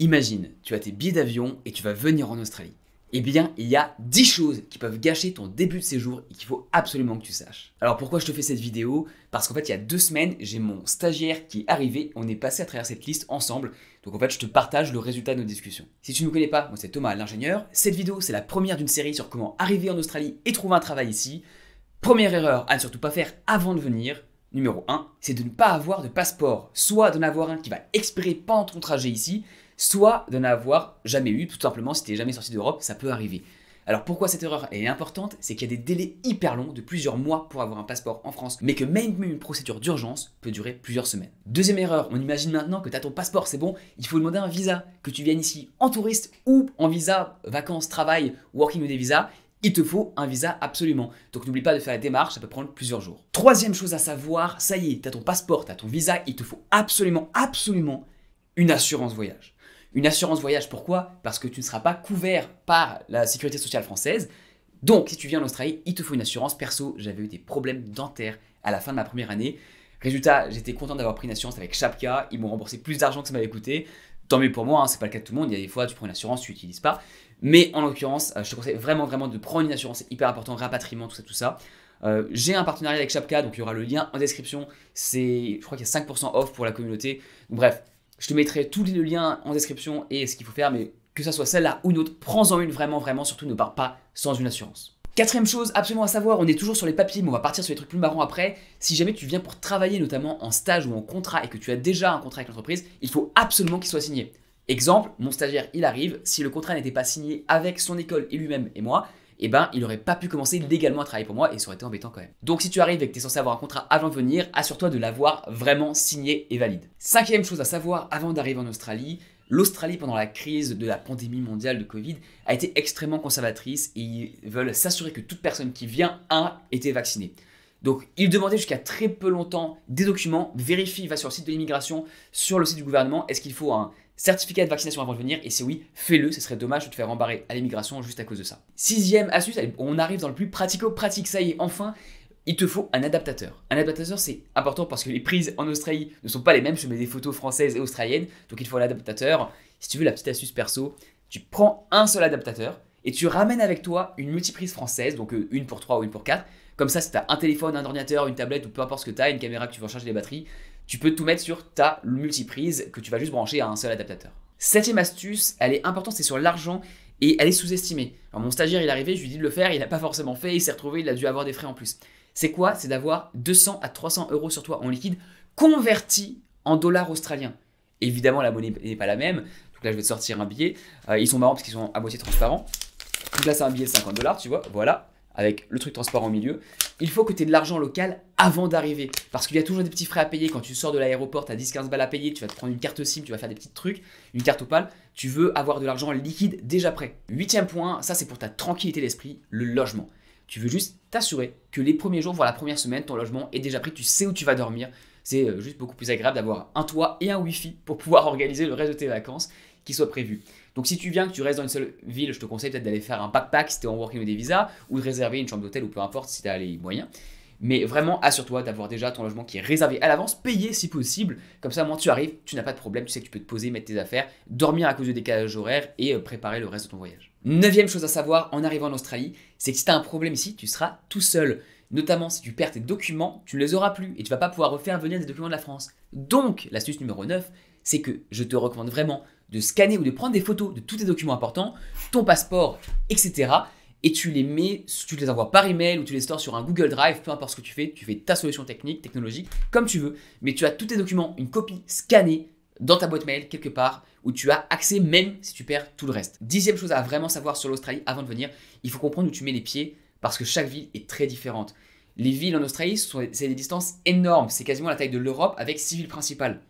Imagine, tu as tes billets d'avion et tu vas venir en Australie. Eh bien, il y a 10 choses qui peuvent gâcher ton début de séjour et qu'il faut absolument que tu saches. Alors pourquoi je te fais cette vidéo? Parce qu'en fait, il y a 2 semaines, j'ai mon stagiaire qui est arrivé, on est passé à travers cette liste ensemble. Donc en fait, je te partage le résultat de nos discussions. Si tu ne me connais pas, moi c'est Thomas, l'ingénieur. Cette vidéo, c'est la première d'une série sur comment arriver en Australie et trouver un travail ici. Première erreur à ne surtout pas faire avant de venir. Numéro 1, c'est de ne pas avoir de passeport. Soit d'en avoir un qui va expirer pendant ton trajet ici, soit de n'avoir jamais eu, tout simplement si tu n'es jamais sorti d'Europe, ça peut arriver. Alors pourquoi cette erreur est importante? C'est qu'il y a des délais hyper longs de plusieurs mois pour avoir un passeport en France, mais que même une procédure d'urgence peut durer plusieurs semaines. Deuxième erreur, on imagine maintenant que tu as ton passeport, c'est bon, il faut demander un visa, que tu viennes ici en touriste ou en visa, vacances, travail, working holiday visa. Il te faut un visa absolument. Donc n'oublie pas de faire la démarche, ça peut prendre plusieurs jours. Troisième chose à savoir, ça y est, tu as ton passeport, tu as ton visa, il te faut absolument une assurance voyage. Une assurance voyage, pourquoi? Parce que tu ne seras pas couvert par la sécurité sociale française. Donc si tu viens en Australie, il te faut une assurance. Perso, j'avais eu des problèmes dentaires à la fin de ma première année. Résultat, j'étais content d'avoir pris une assurance avec Shapka. Ils m'ont remboursé plus d'argent que ça m'avait coûté. Tant mieux pour moi, hein, c'est pas le cas de tout le monde. Il y a des fois, tu prends une assurance, tu l'utilises pas. Mais en l'occurrence, je te conseille vraiment de prendre une assurance. C'est hyper important, rapatriement, tout ça. J'ai un partenariat avec Shapka, donc il y aura le lien en description. Je crois qu'il y a 5% off pour la communauté. Donc, bref, je te mettrai tous les liens en description et ce qu'il faut faire, mais que ça soit celle-là ou une autre, prends-en une vraiment, surtout ne pars pas sans une assurance. Quatrième chose absolument à savoir, on est toujours sur les papiers, mais on va partir sur les trucs plus marrants après. Si jamais tu viens pour travailler, notamment en stage ou en contrat, et que tu as déjà un contrat avec l'entreprise, il faut absolument qu'il soit signé. Exemple, mon stagiaire, il arrive, si le contrat n'était pas signé avec son école et lui-même et moi, eh ben, il n'aurait pas pu commencer légalement à travailler pour moi et ça aurait été embêtant quand même. Donc si tu arrives et que tu es censé avoir un contrat avant de venir, assure-toi de l'avoir vraiment signé et valide. Cinquième chose à savoir avant d'arriver en Australie, l'Australie pendant la crise de la pandémie mondiale de Covid a été extrêmement conservatrice et ils veulent s'assurer que toute personne qui vient a été vaccinée. Donc, ils demandaient jusqu'à très peu longtemps des documents, vérifie, va sur le site de l'immigration, sur le site du gouvernement, est-ce qu'il faut un certificat de vaccination avant de venir? Et si oui, fais-le, ce serait dommage de te faire embarrer à l'immigration juste à cause de ça. Sixième astuce, on arrive dans le plus pratico-pratique, ça y est, enfin, il te faut un adaptateur. Un adaptateur, c'est important parce que les prises en Australie ne sont pas les mêmes, je mets des photos françaises et australiennes, donc il faut un adaptateur. Si tu veux la petite astuce perso, tu prends un seul adaptateur et tu ramènes avec toi une multiprise française, donc une pour 3 ou une pour 4. Comme ça, si tu as un téléphone, un ordinateur, une tablette ou peu importe ce que tu as, une caméra que tu veux recharger les batteries, tu peux tout mettre sur ta multiprise que tu vas juste brancher à un seul adaptateur. Septième astuce, elle est importante, c'est sur l'argent et elle est sous-estimée. Alors mon stagiaire, il est arrivé, je lui ai dit de le faire, il n'a pas forcément fait, il s'est retrouvé, il a dû avoir des frais en plus. C'est quoi? C'est d'avoir 200 à 300 euros sur toi en liquide converti en dollars australiens. Évidemment, la monnaie n'est pas la même. Donc là, je vais te sortir un billet. Ils sont marrants parce qu'ils sont à moitié transparents. Donc là, c'est un billet de 50 $, tu vois, voilà. Avec le truc transparent au milieu, il faut que tu aies de l'argent local avant d'arriver. Parce qu'il y a toujours des petits frais à payer. Quand tu sors de l'aéroport, tu as 10-15 balles à payer, tu vas te prendre une carte SIM, tu vas faire des petits trucs, une carte Opal. Tu veux avoir de l'argent liquide déjà prêt. Huitième point, ça c'est pour ta tranquillité d'esprit, le logement. Tu veux juste t'assurer que les premiers jours, voire la première semaine, ton logement est déjà pris, tu sais où tu vas dormir. C'est juste beaucoup plus agréable d'avoir un toit et un Wi-Fi pour pouvoir organiser le reste de tes vacances qui soient prévues. Donc si tu viens, que tu restes dans une seule ville, je te conseille peut-être d'aller faire un backpack si tu es en working holiday visa ou de réserver une chambre d'hôtel ou peu importe si tu as les moyens. Mais vraiment, assure-toi d'avoir déjà ton logement qui est réservé à l'avance, payé si possible. Comme ça, au moment où tu arrives, tu n'as pas de problème, tu sais que tu peux te poser, mettre tes affaires, dormir à cause du décalage horaire et préparer le reste de ton voyage. Neuvième chose à savoir en arrivant en Australie, c'est que si tu as un problème ici, tu seras tout seul. Notamment si tu perds tes documents, tu ne les auras plus et tu ne vas pas pouvoir refaire venir des documents de la France. Donc, l'astuce numéro 9, c'est que je te recommande vraiment de scanner ou de prendre des photos de tous tes documents importants, ton passeport, etc. Et tu les envoies par email ou tu les stores sur un Google Drive, peu importe ce que tu fais ta solution technologique, comme tu veux. Mais tu as tous tes documents, une copie scannée dans ta boîte mail quelque part où tu as accès même si tu perds tout le reste. Dixième chose à vraiment savoir sur l'Australie avant de venir, il faut comprendre où tu mets les pieds parce que chaque ville est très différente. Les villes en Australie, c'est des distances énormes, c'est quasiment la taille de l'Europe avec 6 villes principales.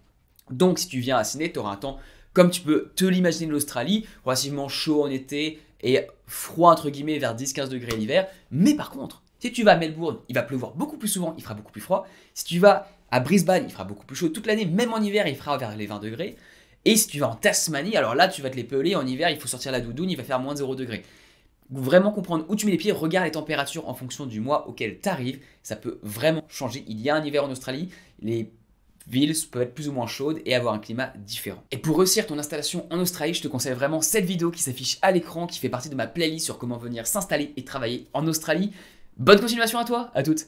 Donc si tu viens à Sydney, tu auras un temps, comme tu peux te l'imaginer de l'Australie, relativement chaud en été et froid entre guillemets vers 10-15 degrés l'hiver. Mais par contre, si tu vas à Melbourne, il va pleuvoir beaucoup plus souvent, il fera beaucoup plus froid. Si tu vas à Brisbane, il fera beaucoup plus chaud toute l'année, même en hiver, il fera vers les 20 degrés. Et si tu vas en Tasmanie, alors là, tu vas te les peler, en hiver, il faut sortir la doudoune, il va faire moins de 0 degrés. Vraiment comprendre où tu mets les pieds, regarde les températures en fonction du mois auquel tu arrives, ça peut vraiment changer. Il y a un hiver en Australie, les villes peuvent être plus ou moins chaudes et avoir un climat différent. Et pour réussir ton installation en Australie, je te conseille vraiment cette vidéo qui s'affiche à l'écran, qui fait partie de ma playlist sur comment venir s'installer et travailler en Australie. Bonne continuation à toi, à toutes!